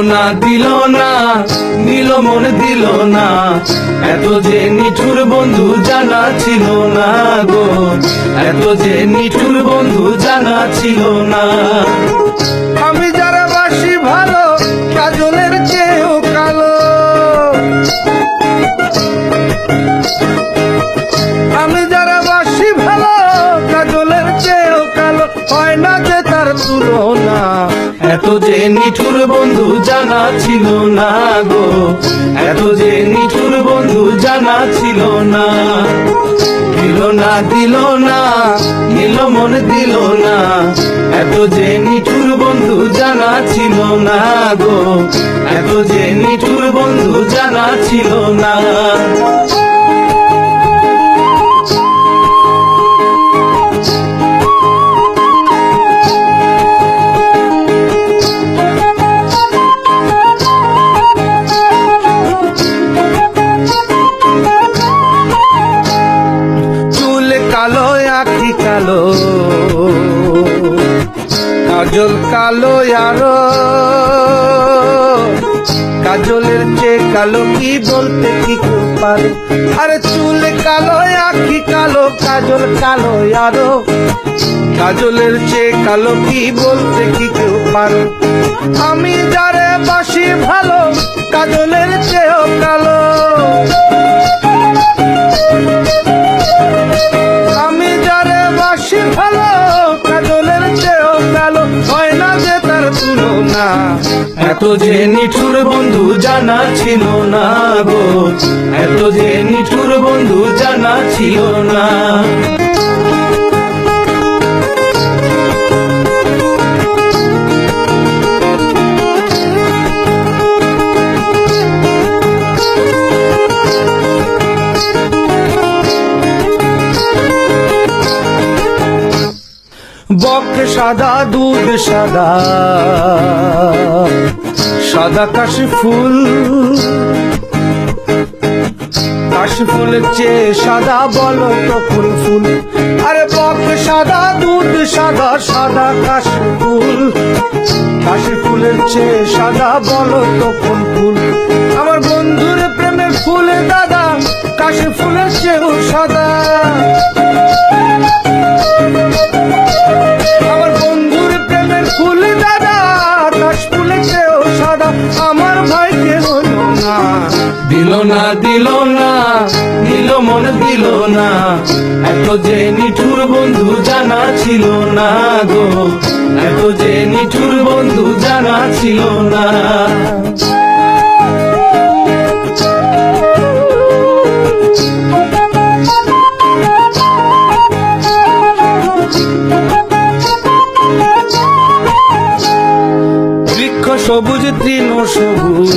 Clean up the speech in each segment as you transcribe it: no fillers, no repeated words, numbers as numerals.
না দিল মন দিল না, এত যে নিঠুর বন্ধু জানা ছিল না গো, এত যে নিঠুর বন্ধু জানা ছিল না। আমি যারা বাসি ভালো কাজলের চেয়েও কালো, আমি যারা বাসি ভালো কাজলের চেয়েও কালো, হয় না যে তার তুলনা। এত যে নিঠুর বন্ধু জানা ছিল না গো, এত যে নিঠুর বন্ধু জানা ছিল না। দিল না দিল মন দিল না, এত যে নিঠুর বন্ধু জানা ছিল না গো, এত যে নিঠুর বন্ধু জানা ছিল না। কালো আখি কালো, কাজল কালো আরো, কাজলের চেয়ে কালো কি বলতে কি কেউ পারে। আরে চুল কালো আখি কালো, কাজল কালো আরো, কাজলের চেয়ে কালো কি বলতে কি কেউ পারে। আমি যারে বাসি ভালো কাজলের চেয়েও কালো, আমি যারে বাসি ভালো কাজলের চেয়েও কালো, হয় না যে তার তুলনা। এত যে নিঠুর বন্ধু জানা ছিল না গো, এত যে নিঠুর বন্ধু জানা ছিল না। বক সাদা দুধ সাদা, সাদা কাশি ফুল, কাশি ফুলের চেয়ে সাদা বলো তো কোন ফুল। আরে বক সাদা দুধ সাদা, সাদা কাশি ফুল, কাশি ফুলের চেয়ে সাদা বলো তো কোন ফুল। আমার বন্ধুর প্রেমের ফুলে দাদা কাশি ফুলের চেয়েও সাদা, আমার বন্ধুর প্রেমের ফুল দাদা কাশ ফুলের চেয়েও সাদা, আমার ভাইকে হলো না। দিল না দিল মন দিল না, এত যে নিঠুর বন্ধু জানা ছিল না গো, এত যে নিঠুর বন্ধু জানা ছিল না। সবুজ তৃণ সবুজ,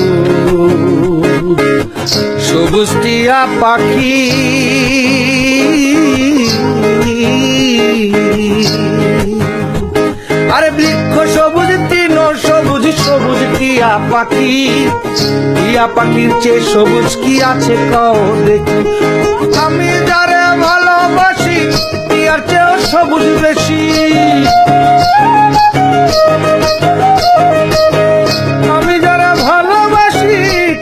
সবুজ টিয়া পাখি, আরে বৃক্ষ সবুজ তৃণ সবুজ, সবুজ টিয়া পাখি, টিয়া পাখির চেয়ে সবুজ কি আছে কও দেখি। আমি যারে ভালোবাসি টিয়ার চেয়েও সবুজ বেশি, আমি যারা ভালোবাসি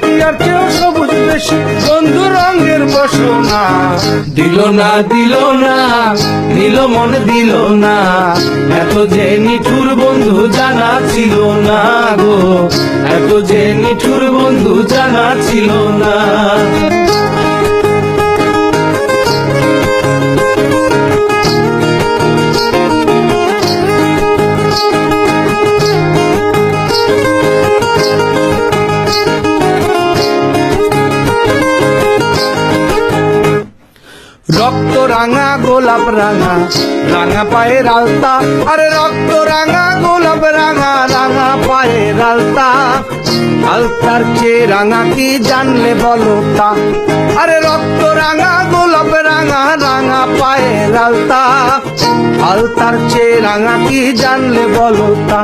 টিয়ার চেয়েও সবুজ বেশি, বন্ধু রঙের বসনা। দিল না দিল মন দিল না, এত যে নিঠুর বন্ধু জানা ছিল না গো, এত যে নিঠুর বন্ধু জানা ছিল না। রক্ত রাঙা গোলাপ রাঙা, রাঙা পায়ের আলতা, আরে রক্ত রাঙা গোলাপ রাঙা, রাঙা পায়ের আলতা, আলতার চেয়ে রাঙা কি জানলে বলো তা। আরে রক্ত রাঙা গোলাপ রাঙা, রাঙা পায়ের আলতা, আলতার চেয়ে রাঙা কি জানলে বলো তা।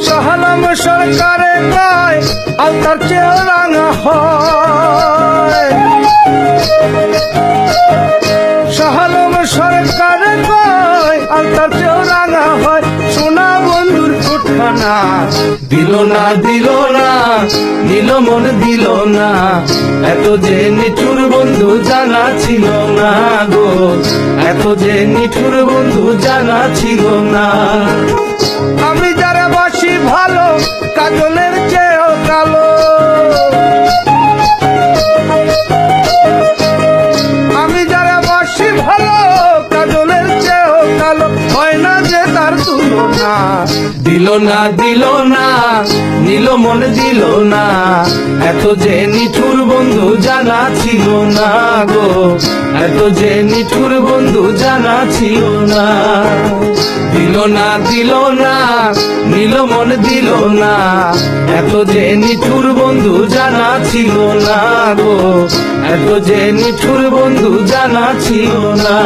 সহলম সরকারে কয় আলতার চেয়ে রাঙা হয়, সহলম সরকারে কয় আলতার চেয়েও রাঙা হয়। সোনা বন্ধুর কোঠা না দিল না দিল না নিল মন দিল না এত যে নিঠুর বন্ধু জানা ছিল না গো এত যে নিঠুর বন্ধু জানা ছিল না আমি যারা বাসি ভালো কাজলের চেয়েও কালো আমি যারা বাসি ভালো কাজলের চেয়েও কালো হয় না যে তার তুলনা দিল না দিল না নিল মন দিল না এত যে নিঠুর বন্ধু জানা ছিল না গো এত যে নিঠুর বন্ধু জানা ছিল না দিল না দিল না নিল মন দিল না এত যে নিঠুর বন্ধু জানা ছিল না গো এত যে নিঠুর বন্ধু জানা ছিল না